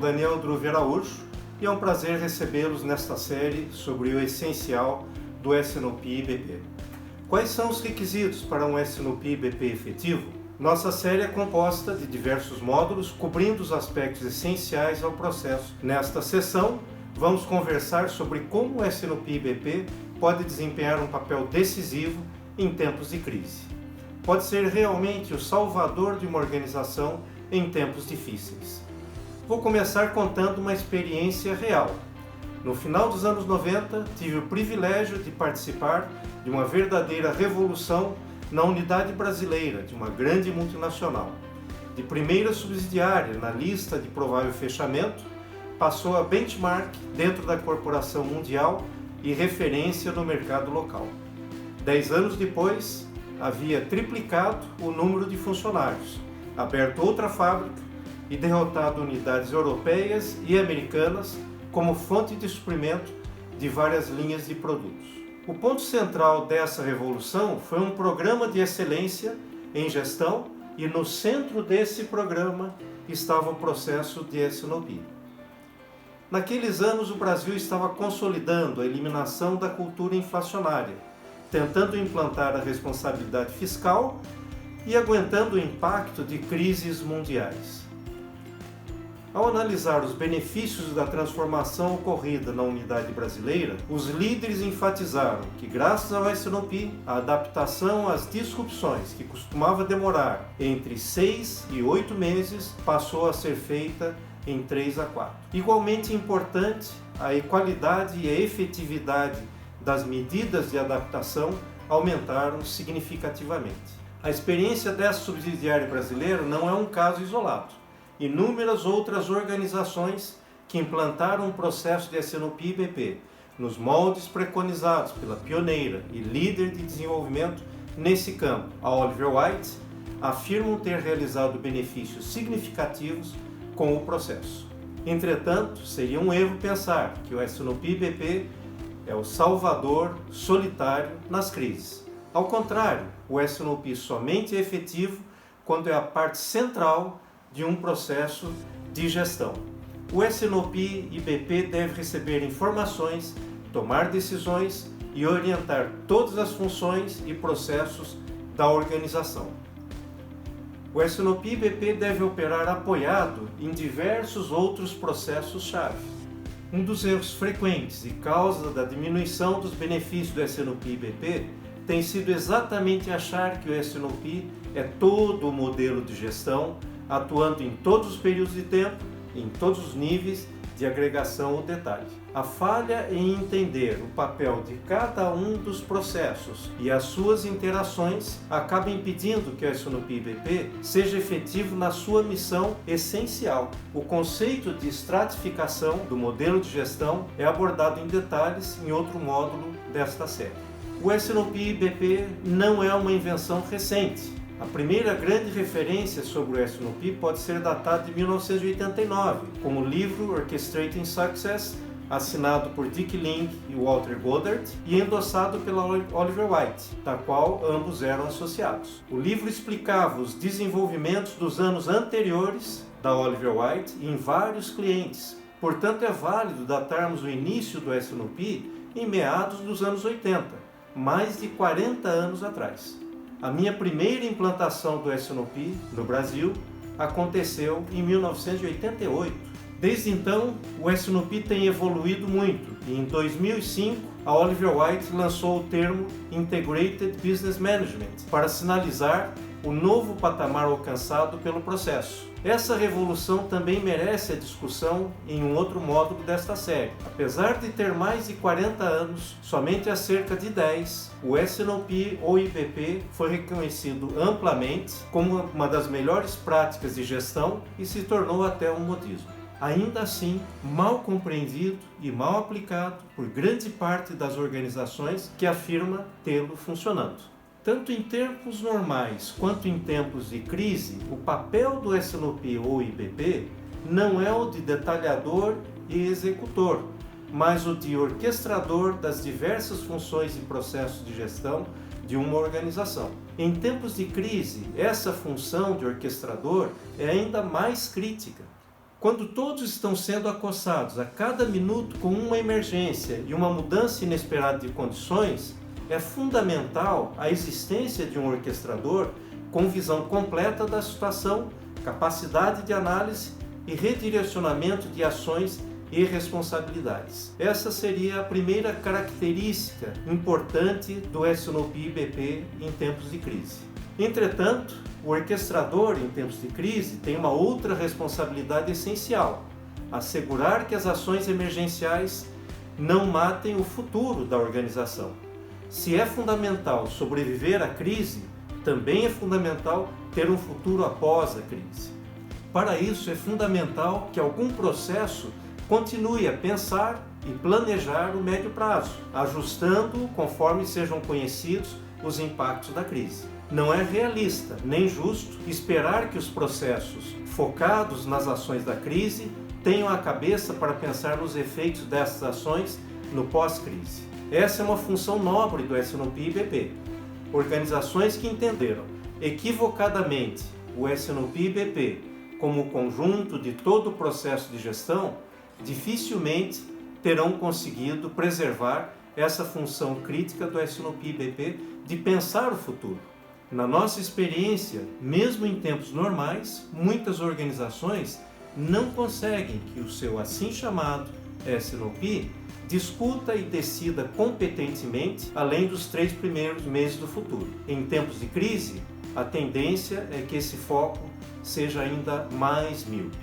Daniel Druve Araújo e é um prazer recebê-los nesta série sobre o essencial do S&OP-BP. Quais são os requisitos para um S&OP-BP efetivo? Nossa série é composta de diversos módulos cobrindo os aspectos essenciais ao processo. Nesta sessão, vamos conversar sobre como o S&OP-BP pode desempenhar um papel decisivo em tempos de crise. Pode ser realmente o salvador de uma organização em tempos difíceis. Vou começar contando uma experiência real. No final dos anos 90, tive o privilégio de participar de uma verdadeira revolução na unidade brasileira de uma grande multinacional. De primeira subsidiária na lista de provável fechamento, passou a benchmark dentro da corporação mundial e referência no mercado local. 10 anos depois, havia triplicado o número de funcionários, aberto outra fábrica e derrotado unidades europeias e americanas como fonte de suprimento de várias linhas de produtos. O ponto central dessa revolução foi um programa de excelência em gestão e no centro desse programa estava o processo de S&OP. Naqueles anos o Brasil estava consolidando a eliminação da cultura inflacionária, tentando implantar a responsabilidade fiscal e aguentando o impacto de crises mundiais. Ao analisar os benefícios da transformação ocorrida na unidade brasileira, os líderes enfatizaram que, graças ao S&OP, a adaptação às disrupções, que costumava demorar entre 6 e 8 meses, passou a ser feita em 3 a 4. Igualmente importante, a qualidade e a efetividade das medidas de adaptação aumentaram significativamente. A experiência dessa subsidiária brasileira não é um caso isolado. Inúmeras outras organizações que implantaram um processo de S&OP-BP nos moldes preconizados pela pioneira e líder de desenvolvimento nesse campo, a Oliver White, afirmam ter realizado benefícios significativos com o processo. Entretanto, seria um erro pensar que o S&OP-BP é o salvador solitário nas crises. Ao contrário, o S&OP somente é efetivo quando é a parte central de um processo de gestão. O S&OP e BP deve receber informações, tomar decisões e orientar todas as funções e processos da organização. O S&OP e BP deve operar apoiado em diversos outros processos-chave. Um dos erros frequentes e causa da diminuição dos benefícios do S&OP e BP tem sido exatamente achar que o S&OP é todo o modelo de gestão, atuando em todos os períodos de tempo, em todos os níveis de agregação ou detalhe. A falha em entender o papel de cada um dos processos e as suas interações acaba impedindo que o S&OP e BP seja efetivo na sua missão essencial. O conceito de estratificação do modelo de gestão é abordado em detalhes em outro módulo desta série. O S&OP e BP não é uma invenção recente. A primeira grande referência sobre o S&OP pode ser datada de 1989, com o livro Orchestrating Success, assinado por Dick Ling e Walter Goddard e endossado pela Oliver White, da qual ambos eram associados. O livro explicava os desenvolvimentos dos anos anteriores da Oliver White em vários clientes. Portanto, é válido datarmos o início do S&OP em meados dos anos 80, mais de 40 anos atrás. A minha primeira implantação do S&OP no Brasil aconteceu em 1988. Desde então, o S&OP tem evoluído muito e em 2005 a Oliver White lançou o termo Integrated Business Management para sinalizar o novo patamar alcançado pelo processo. Essa revolução também merece a discussão em um outro módulo desta série. Apesar de ter mais de 40 anos, somente há cerca de 10, o S&OP ou IBP foi reconhecido amplamente como uma das melhores práticas de gestão e se tornou até um modismo. Ainda assim, mal compreendido e mal aplicado por grande parte das organizações que afirma tê-lo funcionando. Tanto em tempos normais quanto em tempos de crise, o papel do S&OP ou IBP não é o de detalhador e executor, mas o de orquestrador das diversas funções e processos de gestão de uma organização. Em tempos de crise, essa função de orquestrador é ainda mais crítica. Quando todos estão sendo acossados a cada minuto com uma emergência e uma mudança inesperada de condições, é fundamental a existência de um orquestrador com visão completa da situação, capacidade de análise e redirecionamento de ações e responsabilidades. Essa seria a primeira característica importante do S&P/BP em tempos de crise. Entretanto, o orquestrador em tempos de crise tem uma outra responsabilidade essencial: assegurar que as ações emergenciais não matem o futuro da organização. Se é fundamental sobreviver à crise, também é fundamental ter um futuro após a crise. Para isso, é fundamental que algum processo continue a pensar e planejar o médio prazo, ajustando conforme sejam conhecidos os impactos da crise. Não é realista nem justo esperar que os processos focados nas ações da crise tenham a cabeça para pensar nos efeitos dessas ações no pós-crise. Essa é uma função nobre do S&P/BP. Organizações que entenderam equivocadamente o S&P/BP como o conjunto de todo o processo de gestão dificilmente terão conseguido preservar essa função crítica do S&P/BP de pensar o futuro. Na nossa experiência, mesmo em tempos normais, muitas organizações não conseguem que o seu assim chamado S&P discuta e decida competentemente além dos 3 primeiros meses do futuro. Em tempos de crise, a tendência é que esse foco seja ainda mais míope.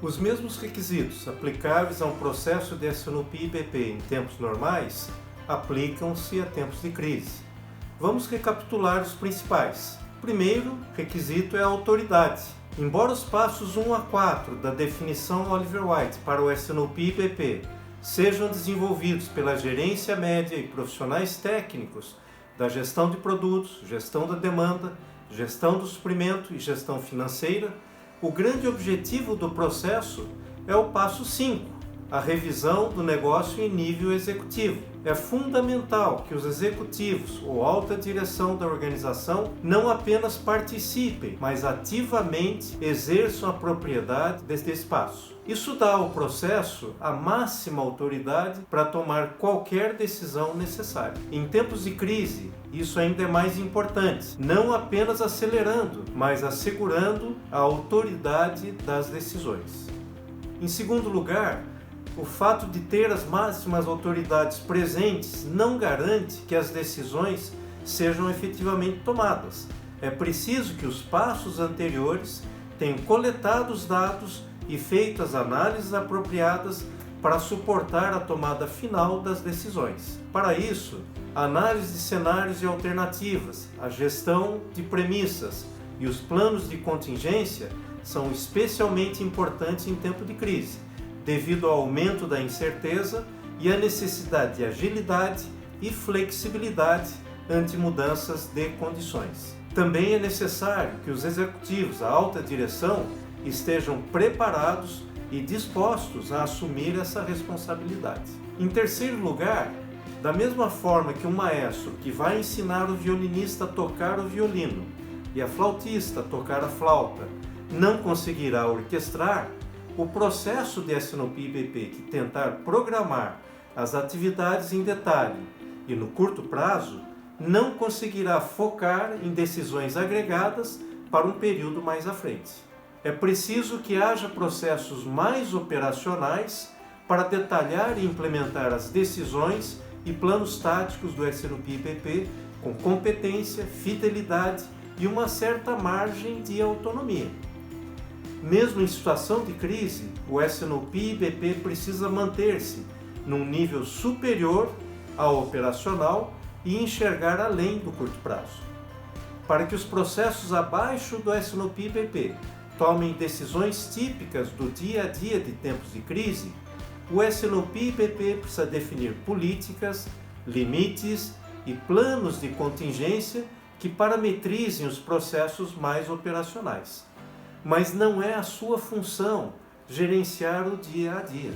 Os mesmos requisitos aplicáveis a um processo de S&P/BP em tempos normais aplicam-se a tempos de crise. Vamos recapitular os principais. O primeiro requisito é a autoridade. Embora os passos 1 a 4 da definição Oliver White para o S&P/BP sejam desenvolvidos pela gerência média e profissionais técnicos da gestão de produtos, gestão da demanda, gestão do suprimento e gestão financeira, o grande objetivo do processo é o passo 5, a revisão do negócio em nível executivo. É fundamental que os executivos ou alta direção da organização não apenas participem, mas ativamente exerçam a propriedade deste espaço. Isso dá ao processo a máxima autoridade para tomar qualquer decisão necessária. Em tempos de crise, isso ainda é mais importante, não apenas acelerando, mas assegurando a autoridade das decisões. Em segundo lugar, o fato de ter as máximas autoridades presentes não garante que as decisões sejam efetivamente tomadas. É preciso que os passos anteriores tenham coletado os dados e feito as análises apropriadas para suportar a tomada final das decisões. Para isso, a análise de cenários e alternativas, a gestão de premissas e os planos de contingência são especialmente importantes em tempo de crise, devido ao aumento da incerteza e à necessidade de agilidade e flexibilidade ante mudanças de condições. Também é necessário que os executivos, a alta direção, estejam preparados e dispostos a assumir essa responsabilidade. Em terceiro lugar, da mesma forma que um maestro que vai ensinar o violinista a tocar o violino e a flautista a tocar a flauta não conseguirá orquestrar, o processo de S&P/BP que tentar programar as atividades em detalhe e no curto prazo não conseguirá focar em decisões agregadas para um período mais à frente. É preciso que haja processos mais operacionais para detalhar e implementar as decisões e planos táticos do S&P/BP com competência, fidelidade e uma certa margem de autonomia. Mesmo em situação de crise, o S&P/BP precisa manter-se num nível superior ao operacional e enxergar além do curto prazo. Para que os processos abaixo do S&P/BP tomem decisões típicas do dia a dia de tempos de crise, o S&P/BP precisa definir políticas, limites e planos de contingência que parametrizem os processos mais operacionais. Mas não é a sua função gerenciar o dia a dia.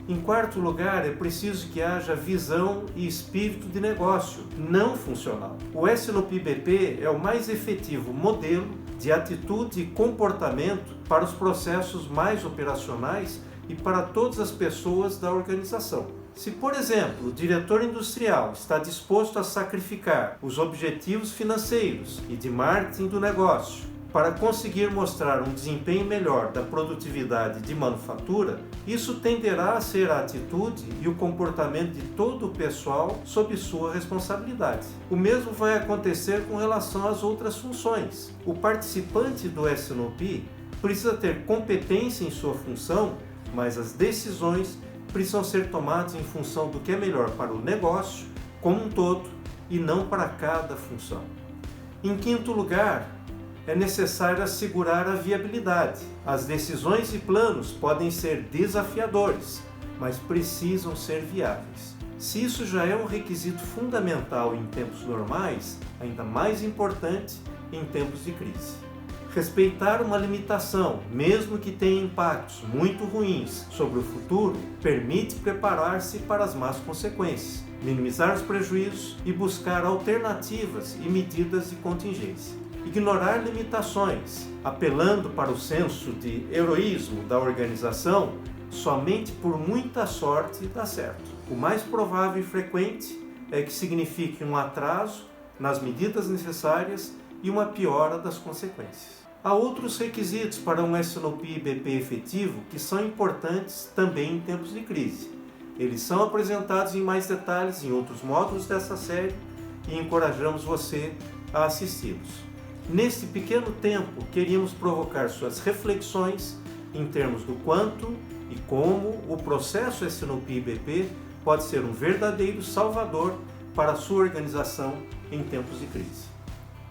Em quarto lugar, é preciso que haja visão e espírito de negócio, não funcional. O S&P BP é o mais efetivo modelo de atitude e comportamento para os processos mais operacionais e para todas as pessoas da organização. Se, por exemplo, o diretor industrial está disposto a sacrificar os objetivos financeiros e de marketing do negócio para conseguir mostrar um desempenho melhor da produtividade de manufatura, isso tenderá a ser a atitude e o comportamento de todo o pessoal sob sua responsabilidade. O mesmo vai acontecer com relação às outras funções. O participante do S&P precisa ter competência em sua função, mas as decisões precisam ser tomadas em função do que é melhor para o negócio como um todo e não para cada função. Em quinto lugar, é necessário assegurar a viabilidade. As decisões e planos podem ser desafiadores, mas precisam ser viáveis. Se isso já é um requisito fundamental em tempos normais, ainda mais importante em tempos de crise. Respeitar uma limitação, mesmo que tenha impactos muito ruins sobre o futuro, permite preparar-se para as más consequências, minimizar os prejuízos e buscar alternativas e medidas de contingência. Ignorar limitações, apelando para o senso de heroísmo da organização, somente por muita sorte dá certo. O mais provável e frequente é que signifique um atraso nas medidas necessárias e uma piora das consequências. Há outros requisitos para um S&P BP efetivo que são importantes também em tempos de crise. Eles são apresentados em mais detalhes em outros módulos dessa série e encorajamos você a assisti-los. Neste pequeno tempo, queríamos provocar suas reflexões em termos do quanto e como o processo S&P BP pode ser um verdadeiro salvador para a sua organização em tempos de crise.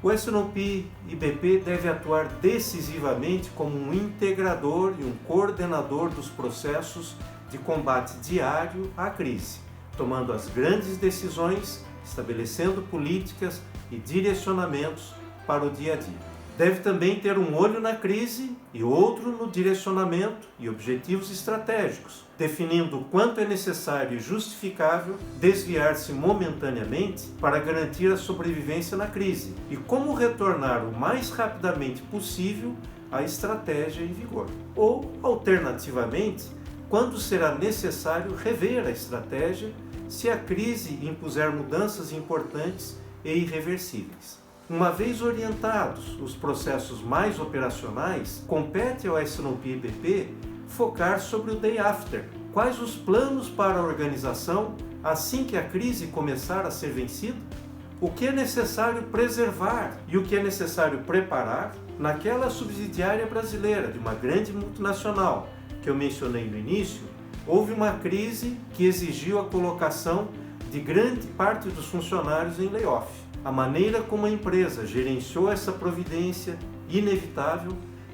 O S&P BP deve atuar decisivamente como um integrador e um coordenador dos processos de combate diário à crise, tomando as grandes decisões, estabelecendo políticas e direcionamentos para o dia a dia. Deve também ter um olho na crise e outro no direcionamento e objetivos estratégicos, definindo o quanto é necessário e justificável desviar-se momentaneamente para garantir a sobrevivência na crise e como retornar o mais rapidamente possível à estratégia em vigor. Ou, alternativamente, quando será necessário rever a estratégia se a crise impuser mudanças importantes e irreversíveis. Uma vez orientados os processos mais operacionais, compete ao S&P BP focar sobre o day after. Quais os planos para a organização assim que a crise começar a ser vencida? O que é necessário preservar e o que é necessário preparar? Naquela subsidiária brasileira de uma grande multinacional que eu mencionei no início, houve uma crise que exigiu a colocação de grande parte dos funcionários em layoff. A maneira como a empresa gerenciou essa providência inevitável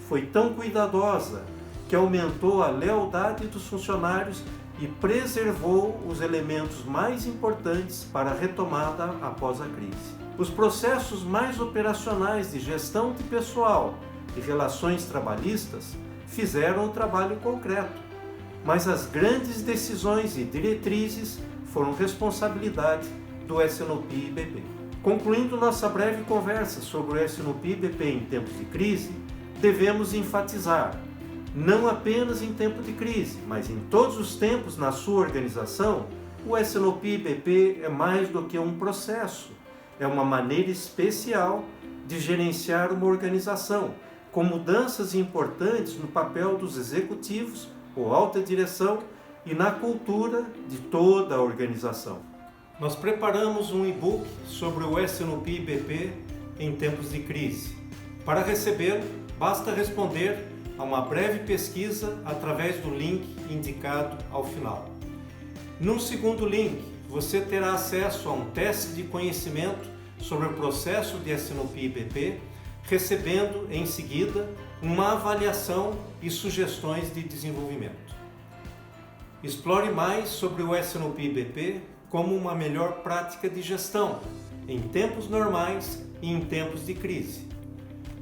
foi tão cuidadosa que aumentou a lealdade dos funcionários e preservou os elementos mais importantes para a retomada após a crise. Os processos mais operacionais de gestão de pessoal e relações trabalhistas fizeram o trabalho concreto, mas as grandes decisões e diretrizes foram responsabilidade do S&P BP. Concluindo nossa breve conversa sobre o S&P BP em tempos de crise, devemos enfatizar, não apenas em tempo de crise, mas em todos os tempos na sua organização, o S&P BP é mais do que um processo, é uma maneira especial de gerenciar uma organização, com mudanças importantes no papel dos executivos ou alta direção e na cultura de toda a organização. Nós preparamos um e-book sobre o S&P BP em tempos de crise. Para recebê-lo, basta responder a uma breve pesquisa através do link indicado ao final. No segundo link, você terá acesso a um teste de conhecimento sobre o processo de S&P BP, recebendo em seguida uma avaliação e sugestões de desenvolvimento. Explore mais sobre o S&P BP como uma melhor prática de gestão em tempos normais e em tempos de crise.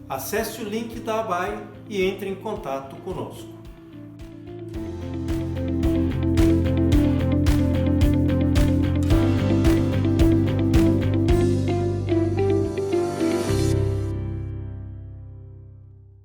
Acesse o link da ABAI e entre em contato conosco.